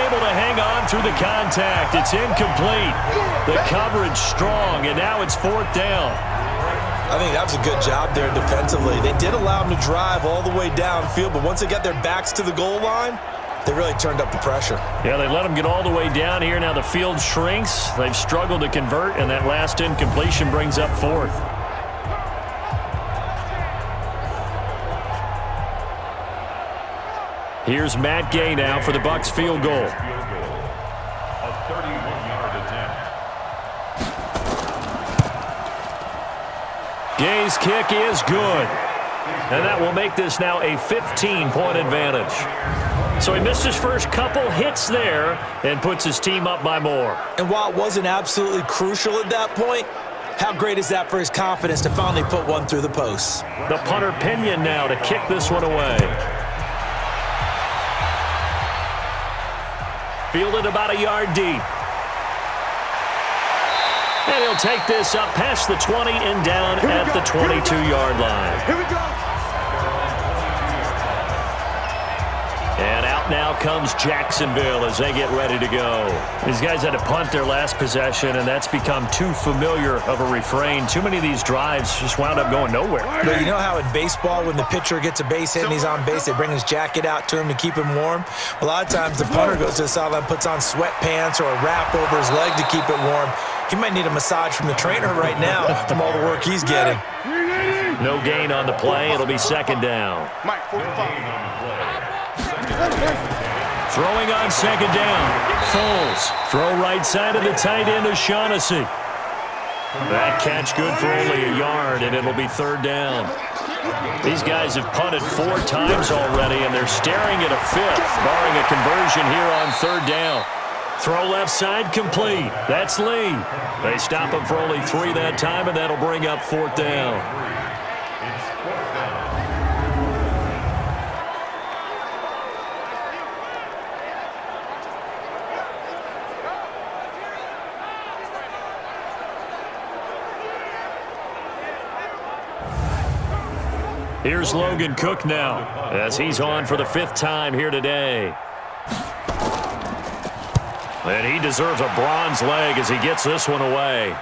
able to hang on through the contact. It's incomplete. The coverage strong, and now it's fourth down. I think that was a good job there defensively. They did allow them to drive all the way downfield, but once they got their backs to the goal line, they really turned up the pressure. Yeah, they let them get all the way down here. Now the field shrinks. They've struggled to convert, and that last incompletion brings up fourth. Here's Matt Gay now for the Bucs field goal. A 31-yard attempt. Gay's kick is good. And that will make this now a 15-point advantage. So he missed his first couple hits there and puts his team up by more. And while it wasn't absolutely crucial at that point, how great is that for his confidence to finally put one through the post? The punter Pinion now to kick this one away. Fielded about a yard deep. And he'll take this up past the 20 and down at the 22-yard line. Here we go. And out now comes Jacksonville as they get ready to go. These guys had to punt their last possession, and that's become too familiar of a refrain. Too many of these drives just wound up going nowhere. But you know how in baseball, when the pitcher gets a base hit and he's on base, they bring his jacket out to him to keep him warm? A lot of times the punter goes to the sideline, puts on sweatpants or a wrap over his leg to keep it warm. He might need a massage from the trainer right now from all the work he's getting. No gain on the play. It'll be second down. Mike, 45. Throwing on second down. Foles. Throw right side of the tight end O'Shaughnessy. That catch good for only a yard, and it'll be third down. These guys have punted 4 times already, and they're staring at a fifth, barring a conversion here on third down. Throw left side complete. That's Lee. They stop him for only 3 that time, and that'll bring up fourth down. Here's Logan Cook now as he's on for the 5th time here today. And he deserves a bronze leg as he gets this one away.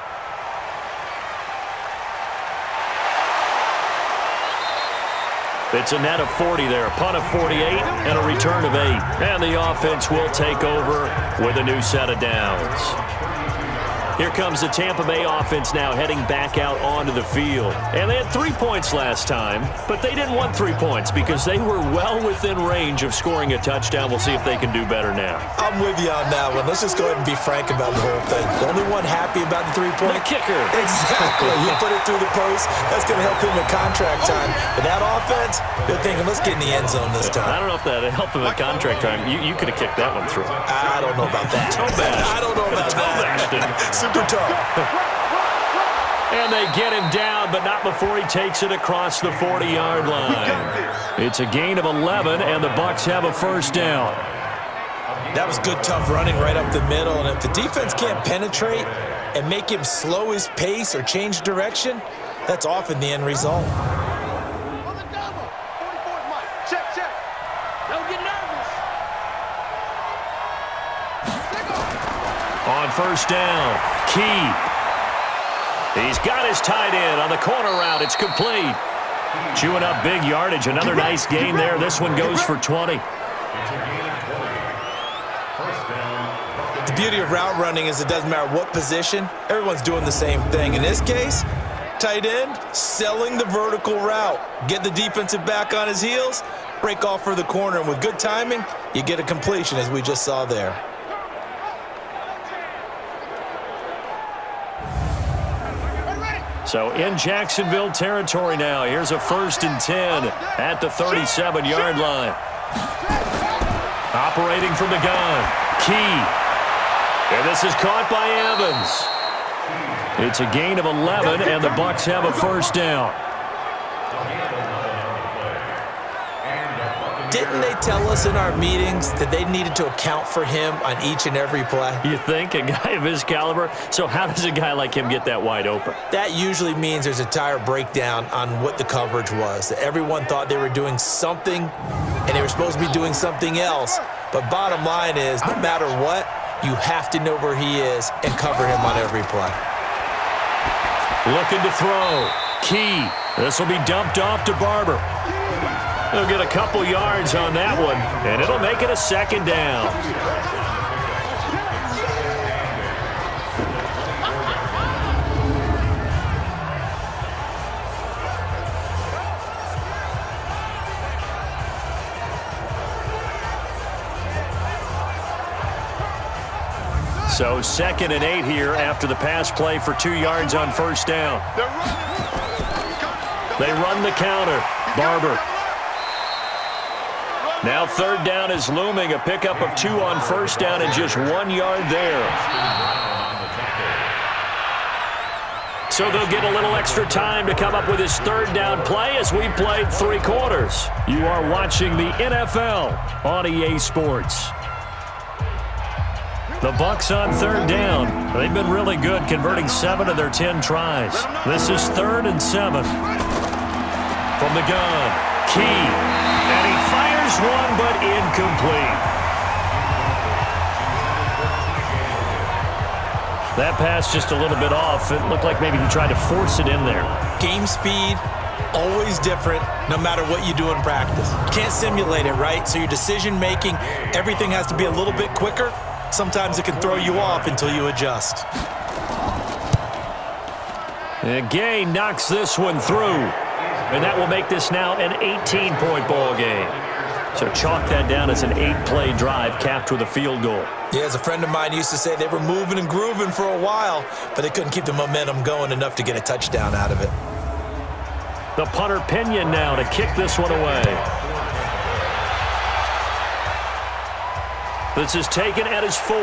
It's a net of 40 there, a punt of 48, and a return of 8. And the offense will take over with a new set of downs. Here comes the Tampa Bay offense now heading back out onto the field. And they had 3 points last time, but they didn't want 3 points because they were well within range of scoring a touchdown. We'll see if they can do better now. I'm with you on that one. Let's just go ahead and be frank about the whole thing. The only one happy about the 3-point? The kicker. Exactly. You put it through the post. That's going to help him in contract time. But that offense, they're thinking, let's get in the end zone this time. I don't know if that helped him in contract time. You could have kicked that one through. I don't know about that. I don't know about that. Super tough. And they get him down, but not before he takes it across the 40-yard line. It's a gain of 11, and the Bucs have a first down. That was good, tough running right up the middle. And if the defense can't penetrate and make him slow his pace or change direction, that's often the end result. On the double. 44, Mike. Check. Don't get nervous. On first down, Key. He's got his tight end on the corner route. It's complete. Chewing up big yardage. Another nice gain there. This one goes for 20. The beauty of route running is it doesn't matter what position. Everyone's doing the same thing. In this case, tight end, selling the vertical route. Get the defensive back on his heels, break off for the corner. And with good timing, you get a completion as we just saw there. So in Jacksonville territory now. Here's a 1st and 10 at the 37-yard line. Operating from the gun, Key. And this is caught by Evans. It's a gain of 11, and the Bucs have a first down. Didn't they tell us in our meetings that they needed to account for him on each and every play? You think? A guy of his caliber? So how does a guy like him get that wide open? That usually means there's a tire breakdown on what the coverage was. That everyone thought they were doing something, and they were supposed to be doing something else, But bottom line is, no matter what, you have to know where he is and cover him on every play. Looking to throw. Key. This will be dumped off to Barber. He'll get a couple yards on that one, and it'll make it a second down. So 2nd and 8 here after the pass play for 2 yards on first down. They run the counter. Barber. Now 3rd down is looming. A pickup of 2 on first down and just 1 yard there. So they'll get a little extra time to come up with his 3rd down play as we've played 3 quarters. You are watching the NFL on EA Sports. The Bucs on 3rd down. They've been really good, converting 7 of their 10 tries. This is 3rd and 7. From the gun, Key. And he fires one, but incomplete. That pass just a little bit off. It looked like maybe he tried to force it in there. Game speed, always different, no matter what you do in practice. Can't simulate it, right? So your decision-making, everything has to be a little bit quicker. Sometimes it can throw you off until you adjust. And Gay knocks this one through. And that will make this now an 18-point ball game. So chalk that down as an 8-play drive capped with a field goal. Yeah, as a friend of mine used to say, they were moving and grooving for a while, but they couldn't keep the momentum going enough to get a touchdown out of it. The punter Pinion now to kick this one away. This is taken at his 4.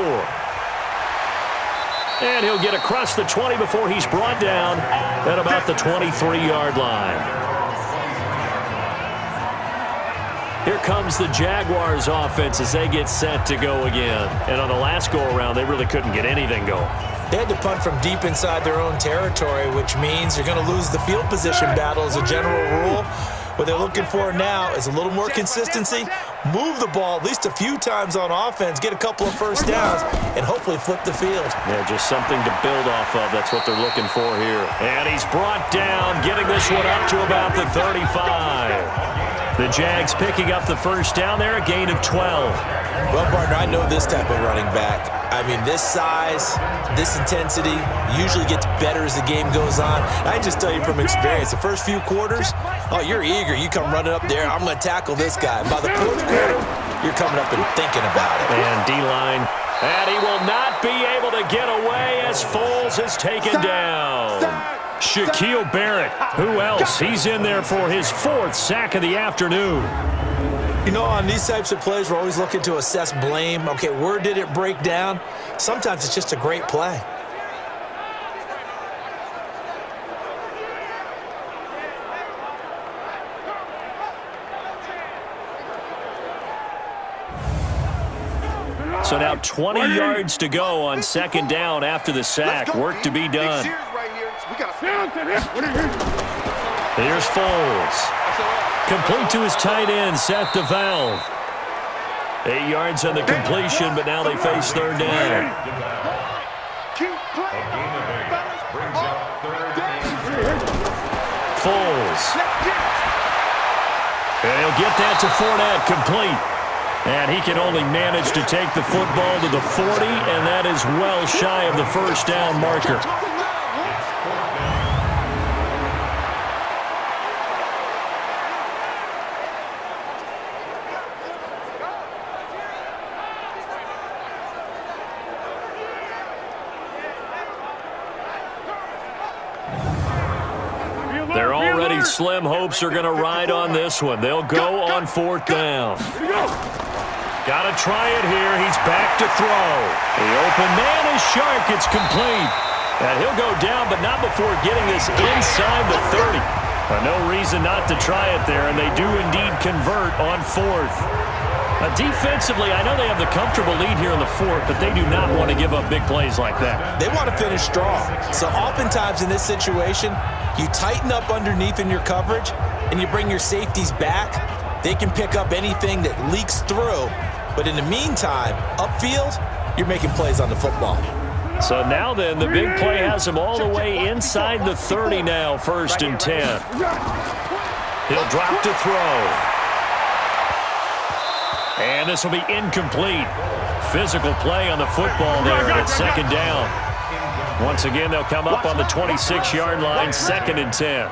And he'll get across the 20 before he's brought down at about the 23-yard line. Here comes the Jaguars offense as they get set to go again. And on the last go-around, they really couldn't get anything going. They had to punt from deep inside their own territory, which means you're going to lose the field position battle as a general rule. What they're looking for now is a little more consistency, move the ball at least a few times on offense, get a couple of first downs, and hopefully flip the field. Yeah, just something to build off of. That's what they're looking for here. And he's brought down, getting this one up to about the 35. The Jags picking up the first down there, a gain of 12. Well, partner, I know this type of running back. I mean, this size, this intensity usually gets better as the game goes on. I just tell you from experience, the first few quarters, oh, you're eager. You come running up there, I'm going to tackle this guy. By the 4th quarter, you're coming up and thinking about it. And D-line, and he will not be able to get away as Foles is taken down. Shaquille Barrett, who else? He's in there for his 4th sack of the afternoon. You know, on these types of plays, we're always looking to assess blame. Okay, where did it break down? Sometimes it's just a great play. So now 20 yards to go on 2nd down after the sack. Work to be done. Here's Foles. Complete to his tight end, Seth DeValve. 8 yards on the completion, but now they face 3rd down. Foles. And he'll get that to Fournette, complete. And he can only manage to take the football to the 40, and that is well shy of the first down marker. Their already slim hopes are going to ride on this one. They'll go on 4th down. Got to try it here. He's back to throw. The open man is sharp. It's complete. And he'll go down, but not before getting this inside the 30. No reason not to try it there, and they do indeed convert on 4th. Defensively, I know they have the comfortable lead here in the 4th, but they do not want to give up big plays like that. They want to finish strong. So oftentimes in this situation, you tighten up underneath in your coverage, and you bring your safeties back. They can pick up anything that leaks through, But in the meantime, upfield, you're making plays on the football. So now then, the big play has him all the way inside the 30 now, 1st and 10. He'll drop to throw. And this will be incomplete. Physical play on the football there at 2nd down. Once again, they'll come up on the 26-yard line, 2nd and 10.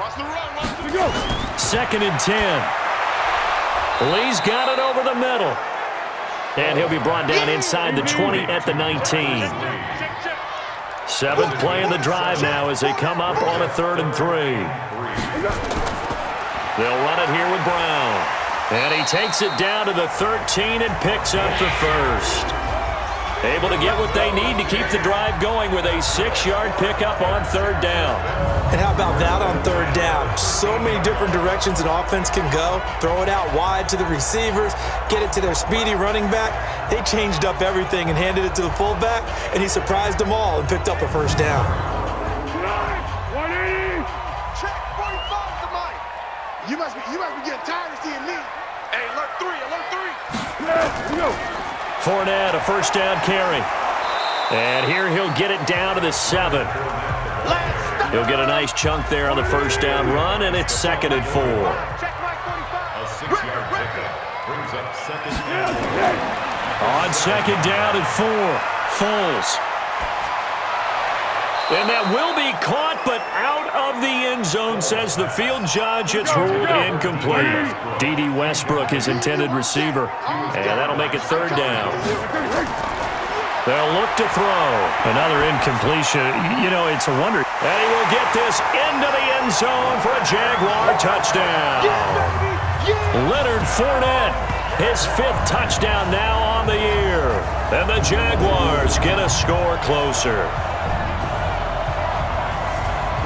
2nd and 10. Lee's got it over the middle. And he'll be brought down inside the 20 at the 19. 7th play of the drive now as they come up on a 3rd and 3. They'll run it here with Brown. And he takes it down to the 13 and picks up the first. Able to get what they need to keep the drive going with a 6-yard pickup on 3rd down. And how about that on 3rd down? So many different directions an offense can go. Throw it out wide to the receivers, get it to their speedy running back. They changed up everything and handed it to the fullback, and he surprised them all and picked up a 1st down. 180. Check 45 to Mike. You must be getting tired of seeing me. Hey, alert 3, alert 3. Let's go. Fournette, a 1st down carry. And here he'll get it down to the 7. He'll get a nice chunk there on the 1st down run, and it's 2nd and 4. Check Mike 45. A 6-yard pickup brings up 2nd and 4. On 2nd down and 4, Foles. And that will be caught, but out of the end zone, says the field judge. It's ruled incomplete. D.D. Westbrook, his intended receiver. And that'll make it 3rd down. They'll look to throw. Another incompletion. You know, it's a wonder. And he will get this into the end zone for a Jaguar touchdown. Leonard Fournette, his 5th touchdown now on the year. And the Jaguars get a score closer.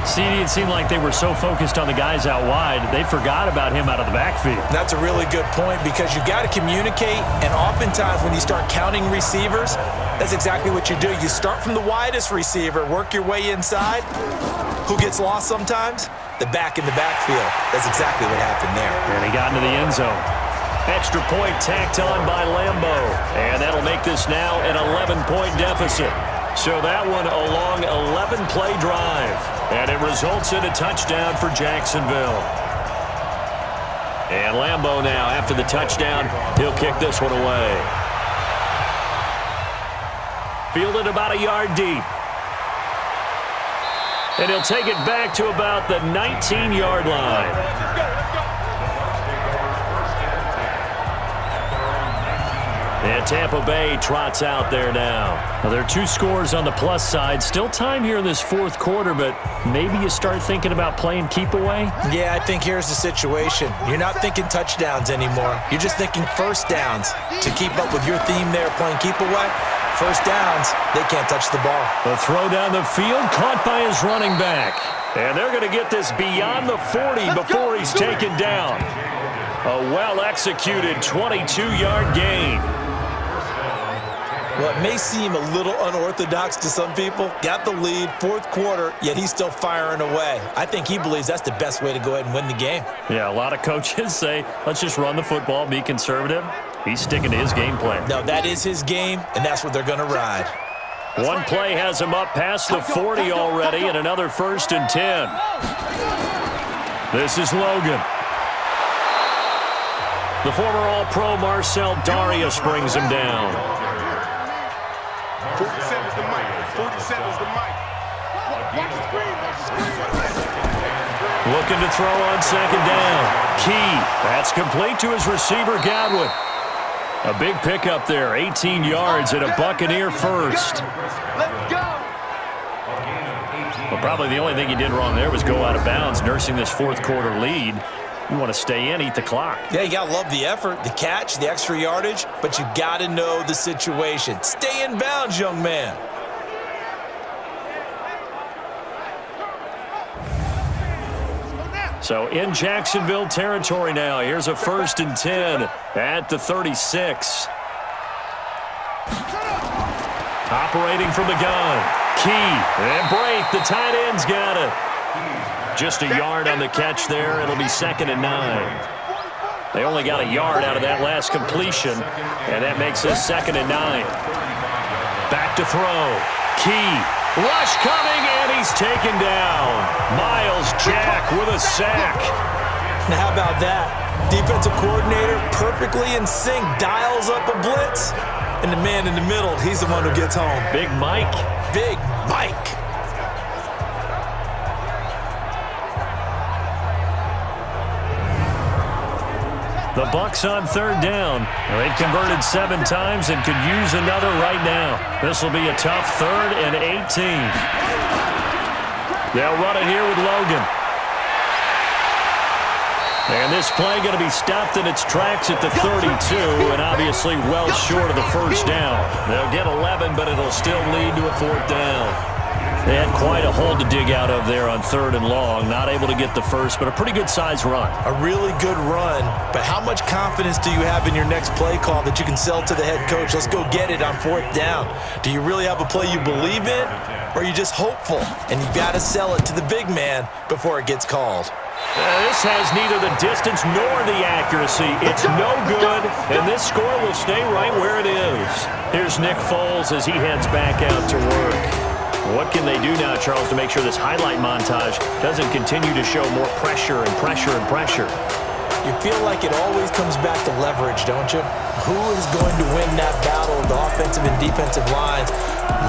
CD, it seemed like they were so focused on the guys out wide, they forgot about him out of the backfield. That's a really good point because you got to communicate, and oftentimes when you start counting receivers, that's exactly what you do. You start from the widest receiver, work your way inside. Who gets lost sometimes? The back in the backfield. That's exactly what happened there. And he got into the end zone. Extra point tacked on by Lambeau. And that'll make this now an 11-point deficit. So that one a long 11-play drive. And it results in a touchdown for Jacksonville. And Lambeau now, after the touchdown, he'll kick this one away. Fielded about a yard deep. And he'll take it back to about the 19-yard line. And Tampa Bay trots out there now. Well, there are 2 scores on the plus side. Still time here in this 4th quarter, but maybe you start thinking about playing keep away? Yeah, I think here's the situation. You're not thinking touchdowns anymore. You're just thinking 1st downs. To keep up with your theme there, playing keep away, 1st downs, they can't touch the ball. The throw down the field, caught by his running back. And they're going to get this beyond the 40 before he's taken down. A well-executed 22-yard gain. Well, it may seem a little unorthodox to some people. Got the lead, 4th quarter, yet he's still firing away. I think he believes that's the best way to go ahead and win the game. Yeah, a lot of coaches say, let's just run the football, be conservative. He's sticking to his game plan. No, that is his game, and that's what they're going to ride. One play has him up past the 40 already, and another 1st and 10. This is Logan. The former All-Pro Marcel Darius brings him down. 47's the mic. 47's the mic. Watch the screen. Watch the screen. Looking to throw on 2nd down. Key. That's complete to his receiver, Godwin. A big pickup there. 18 yards and a Buccaneer first. Let's go. Well, probably the only thing he did wrong there was go out of bounds, nursing this 4th quarter lead. You want to stay in, eat the clock. Yeah, you got to love the effort, the catch, the extra yardage, but you got to know the situation. Stay in bounds, young man. So in Jacksonville territory now. Here's a 1st and 10 at the 36. Operating from the gun. Key. And break. The tight end's got it. Just a yard on the catch there. It'll be 2nd and 9. They only got a yard out of that last completion, and that makes this 2nd and 9. Back to throw. Key. Rush coming, and he's taken down. Miles Jack with a sack. Now how about that? Defensive coordinator perfectly in sync, dials up a blitz, and the man in the middle, he's the one who gets home. Big Mike. Big Mike. The Bucs on 3rd down. They've converted 7 times and could use another right now. This will be a tough 3rd and 18. They'll run it here with Logan. And this play going to be stopped in its tracks at the 32, and obviously well short of the 1st down. They'll get 11, but it'll still lead to a 4th down. They had quite a hole to dig out of there on 3rd and long. Not able to get the first, but a pretty good-sized run. A really good run, but how much confidence do you have in your next play call that you can sell to the head coach? Let's go get it on 4th down. Do you really have a play you believe in, or are you just hopeful? And you got to sell it to the big man before it gets called. This has neither the distance nor the accuracy. It's no good, and this score will stay right where it is. Here's Nick Foles as he heads back out to work. What can they do now, Charles, to make sure this highlight montage doesn't continue to show more pressure and pressure and pressure? You feel like it always comes back to leverage, don't you? Who is going to win that battle of the offensive and defensive lines?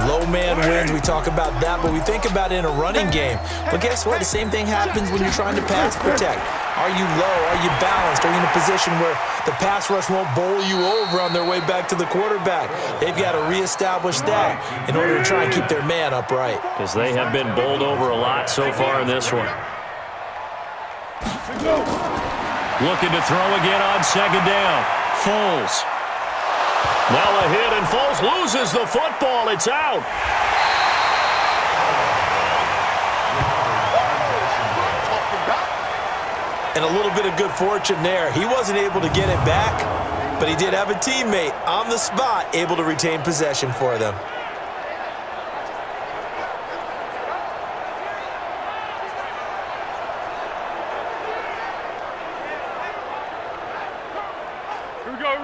Low man wins. We talk about that, but we think about it in a running game. But guess what? The same thing happens when you're trying to pass protect. Are you low? Are you balanced? Are you in a position where the pass rush won't bowl you over on their way back to the quarterback? They've got to reestablish that in order to try and keep their man upright. Because they have been bowled over a lot so far in this one. Looking to throw again on 2nd down. Foles. Now a hit, and Foles loses the football. It's out. And a little bit of good fortune there. He wasn't able to get it back, but he did have a teammate on the spot able to retain possession for them.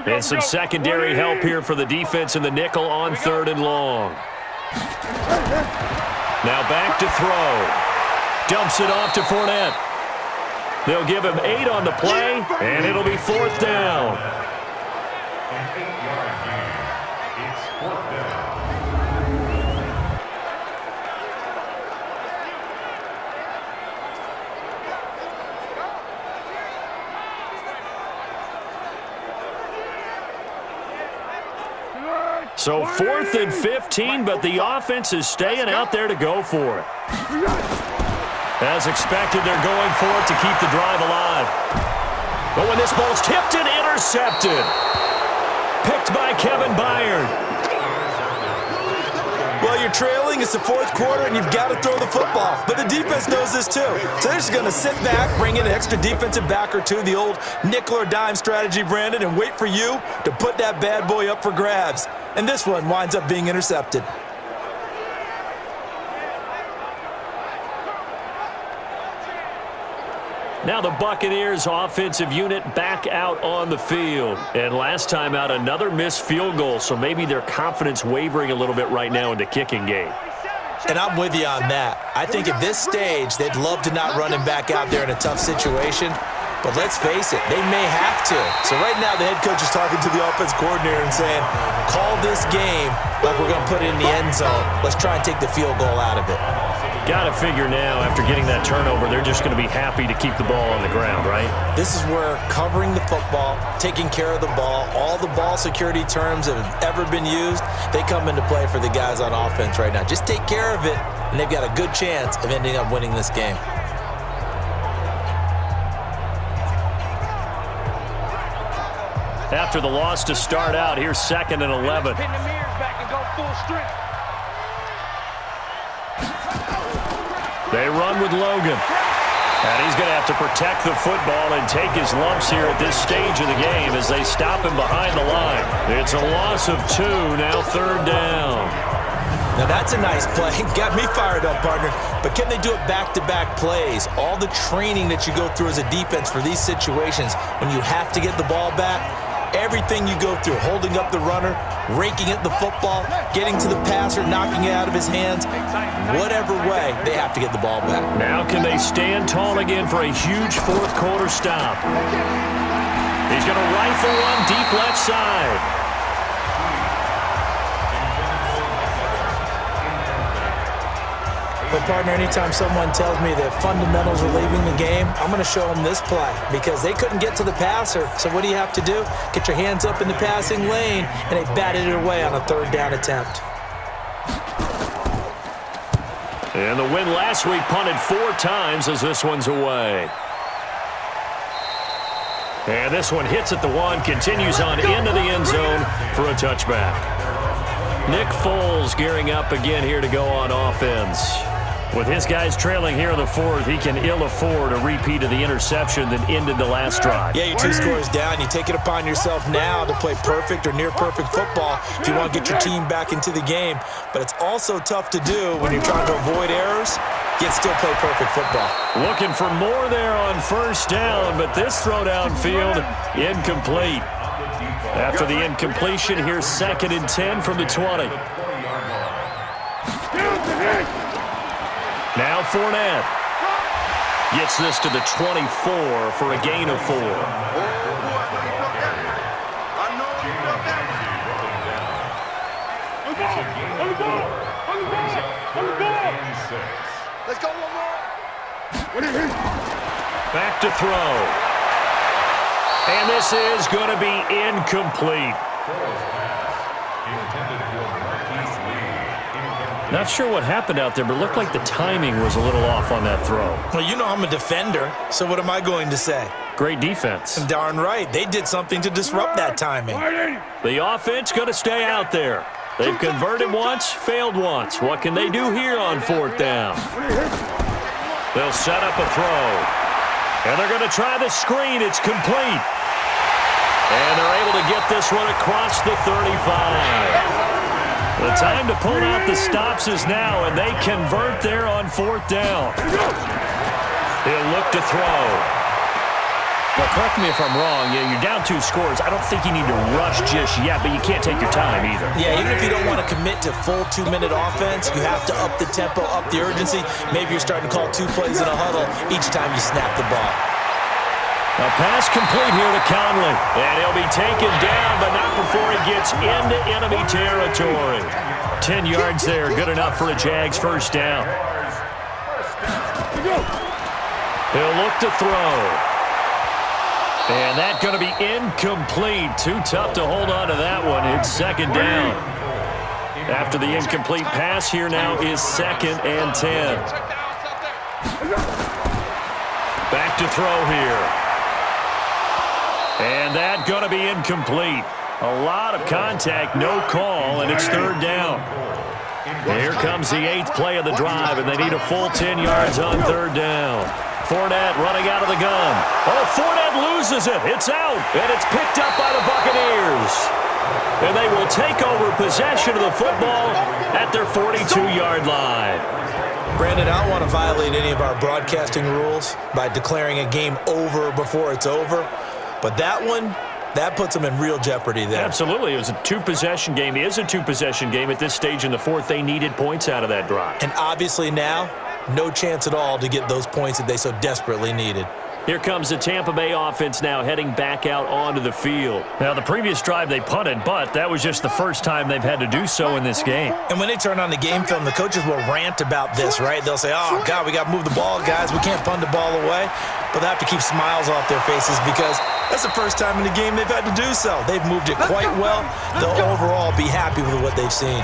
And some secondary help here for the defense in the nickel on 3rd and long. Now back to throw. Dumps it off to Fournette. They'll give him 8 on the play, and it'll be 4th down. An 8-yard gain. It's 4th down. So 4th and 15, but the offense is staying out there to go for it. As expected, they're going for it to keep the drive alive. But when this ball's tipped and intercepted. Picked by Kevin Byard. Well, you're trailing. It's the 4th quarter, and you've got to throw the football. But the defense knows this, too. So they're just going to sit back, bring in an extra defensive back or two, the old nickel or dime strategy, Brandon, and wait for you to put that bad boy up for grabs. And this one winds up being intercepted. Now the Buccaneers offensive unit back out on the field. And last time out, another missed field goal, so maybe their confidence wavering a little bit right now in the kicking game. And I'm with you on that. I think at this stage, they'd love to not run him back out there in a tough situation. But let's face it, they may have to. So right now, the head coach is talking to the offense coordinator and saying, call this game like we're going to put it in the end zone. Let's try and take the field goal out of it. Got to figure now, after getting that turnover, they're just going to be happy to keep the ball on the ground, right? This is where covering the football, taking care of the ball, all the ball security terms that have ever been used, they come into play for the guys on offense right now. Just take care of it, and they've got a good chance of ending up winning this game. After the loss to start out, here's 2nd and 11. Pin the mirrors back and go full strength. They run with Logan. And he's going to have to protect the football and take his lumps here at this stage of the game as they stop him behind the line. It's a loss of 2, now 3rd down. Now that's a nice play. Got me fired up, partner. But can they do it back-to-back plays? All the training that you go through as a defense for these situations, when you have to get the ball back, everything you go through, holding up the runner, raking at the football, getting to the passer, knocking it out of his hands, whatever way, they have to get the ball back. Now can they stand tall again for a huge fourth quarter stop? He's going to rifle one deep left side. But, partner, anytime someone tells me that fundamentals are leaving the game, I'm going to show them this play because they couldn't get to the passer. So what do you have to do? Get your hands up in the passing lane, and they batted it away on a third down attempt. And the win last week punted 4 times as this one's away. And this one hits at the 1, continues on into the end zone for a touchback. Nick Foles gearing up again here to go on offense. With his guys trailing here in the 4th, he can ill afford a repeat of the interception that ended the last drive. Yeah, you're 2 scores down. You take it upon yourself now to play perfect or near-perfect football if you want to get your team back into the game. But it's also tough to do when you're trying to avoid errors, yet still play perfect football. Looking for more there on first down, but this throw downfield incomplete. After the incompletion, here's 2nd and 10 from the 20. Now Fournette gets this to the 24 for a gain of 4. Let's go one more. Back to throw. And this is going to be incomplete. Not sure what happened out there, but it looked like the timing was a little off on that throw. Well, you know I'm a defender, so what am I going to say? Great defense. Darn right. They did something to disrupt that timing. The offense going to stay out there. They've converted once, failed once. What can they do here on 4th down? They'll set up a throw. And they're going to try the screen. It's complete. And they're able to get this one across the 35. The time to pull out the stops is now, and they convert there on 4th down. He'll look to throw. Well, correct me if I'm wrong. Yeah, you're down 2 scores. I don't think you need to rush just yet, but you can't take your time either. Yeah, even if you don't want to commit to full 2-minute offense, you have to up the tempo, up the urgency. Maybe you're starting to call 2 plays in a huddle each time you snap the ball. A pass complete here to Conley. And he'll be taken down, but not before he gets into enemy territory. 10 yards there, good enough for a Jags first down. He'll look to throw. And that's going to be incomplete. Too tough to hold on to that one. It's 2nd down. After the incomplete pass, here now is 2nd and 10. Back to throw here. And that's going to be incomplete. A lot of contact, no call, and it's 3rd down. Here comes the 8th play of the drive, and they need a full 10 yards on 3rd down. Fournette running out of the gun. Oh, Fournette loses it. It's out, and it's picked up by the Buccaneers. And they will take over possession of the football at their 42-yard line. Brandon, I don't want to violate any of our broadcasting rules by declaring a game over before it's over. But that one, that puts them in real jeopardy there. Absolutely. It was a 2-possession game. It is a 2-possession game at this stage in the 4th. They needed points out of that drive. And obviously now, no chance at all to get those points that they so desperately needed. Here comes the Tampa Bay offense now heading back out onto the field. Now, the previous drive they punted, but that was just the first time they've had to do so in this game. And when they turn on the game film, the coaches will rant about this, right? They'll say, oh, God, we got to move the ball, guys. We can't punt the ball away. But they have to keep smiles off their faces because that's the first time in the game they've had to do so. They've moved it quite well. They'll overall be happy with what they've seen.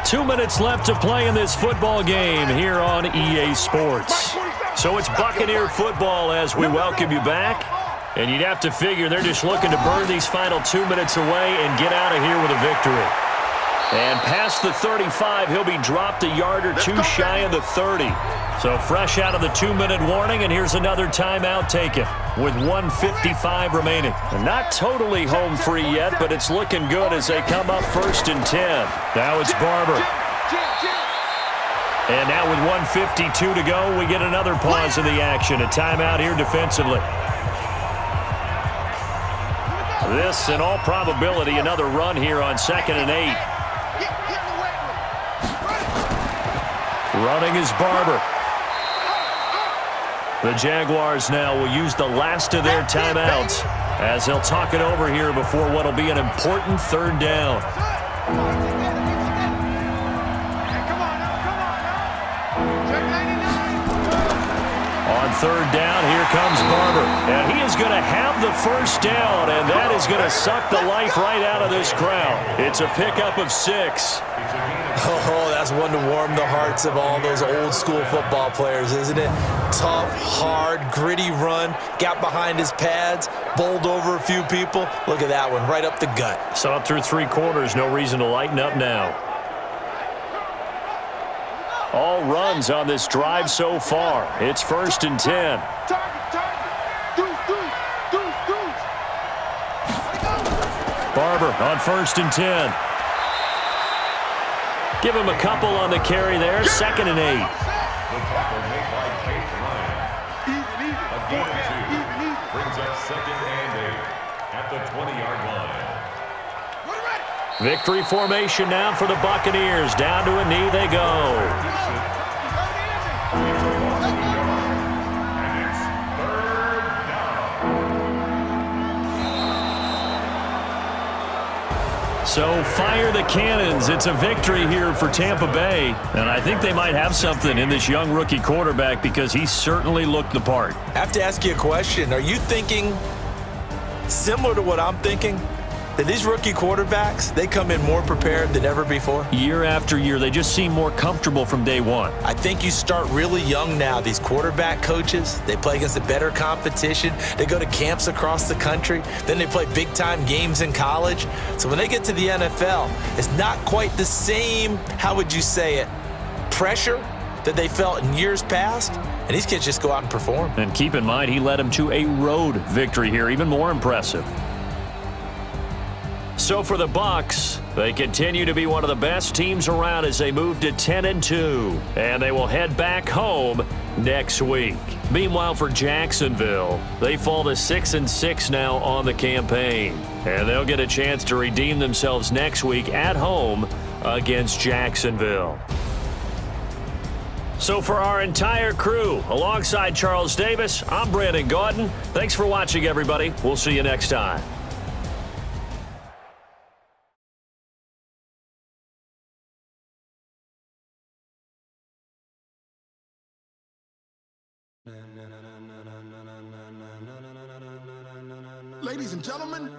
2 minutes left to play in this football game here on EA Sports. So it's Buccaneer football as we welcome you back. And you'd have to figure they're just looking to burn these final 2 minutes away and get out of here with a victory. And past the 35, he'll be dropped a yard or 2 shy of the 30. So fresh out of the 2-minute warning, and here's another timeout taken with 1:55 remaining. And not totally home free yet, but it's looking good as they come up 1st and 10. Now it's Barber. And now with 1:52 to go, we get another pause in the action. A timeout here defensively. This, in all probability, another run here on 2nd and 8. Running is Barber. The Jaguars now will use the last of their timeouts as they'll talk it over here before what will be an important 3rd down. On 3rd down, here comes Barber. And he is going to have the 1st down, and that is going to suck the life right out of this crowd. It's a pickup of 6. Oh, that's one to warm the hearts of all those old school football players, isn't it? Tough, hard, gritty run, got behind his pads, bowled over a few people. Look at that one, right up the gut. Saw it through 3 quarters, no reason to lighten up now. All runs on this drive so far. It's 1st and 10. Barber on 1st and 10. Give him a couple on the carry there. 2nd and 8. The tackle made by Chase Ryan. A gain of 2. Brings up 2nd and 8 at the 20-yard line. Victory formation now for the Buccaneers. Down to a knee they go. And it's 3rd down. So fire the cannons. It's a victory here for Tampa Bay. And I think they might have something in this young rookie quarterback because he certainly looked the part. I have to ask you a question. Are you thinking similar to what I'm thinking? That these rookie quarterbacks, they come in more prepared than ever before? Year after year, they just seem more comfortable from day one. I think you start really young now. These quarterback coaches, they play against a better competition. They go to camps across the country. Then they play big-time games in college. So when they get to the NFL, it's not quite the same, how would you say it, pressure that they felt in years past. And these kids just go out and perform. And keep in mind, he led them to a road victory here, even more impressive. So for the Bucs, they continue to be one of the best teams around as they move to 10-2, and they will head back home next week. Meanwhile, for Jacksonville, they fall to 6-6 now on the campaign, and they'll get a chance to redeem themselves next week at home against Jacksonville. So for our entire crew, alongside Charles Davis, I'm Brandon Gaudin. Thanks for watching, everybody. We'll see you next time. Ladies and gentlemen,